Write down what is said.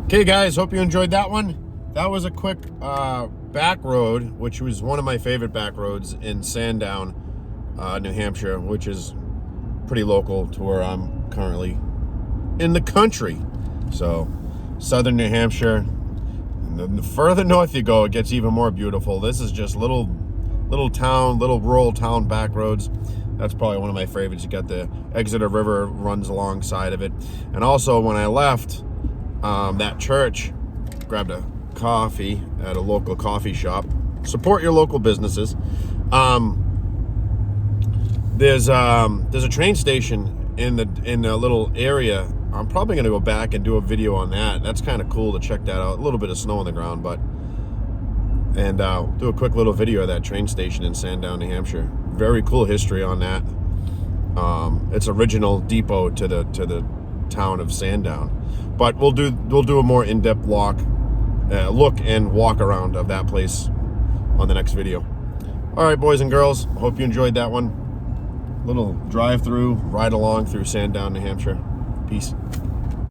Okay, guys, hope you enjoyed that one. That was a quick back road, which was one of my favorite back roads in Sandown, New Hampshire, which is pretty local to where I'm currently in the country. So, southern New Hampshire. And the further north you go, it gets even more beautiful. This is just little rural town back roads. That's probably one of my favorites. You got the Exeter River runs alongside of it. And also, when I left that church, grabbed a coffee at a local coffee shop. Support your local businesses. There's a train station in the little area. I'm probably gonna go back and do a video on that. That's kind of cool to check that out. A little bit of snow on the ground, and do a quick little video of that train station in Sandown, New Hampshire. Very cool history on that. It's original depot to the town of Sandown. But we'll do a more in-depth look and walk around of that place on the next video. All right, boys and girls, hope you enjoyed that one. Little drive-through, ride along through Sandown, New Hampshire. Peace.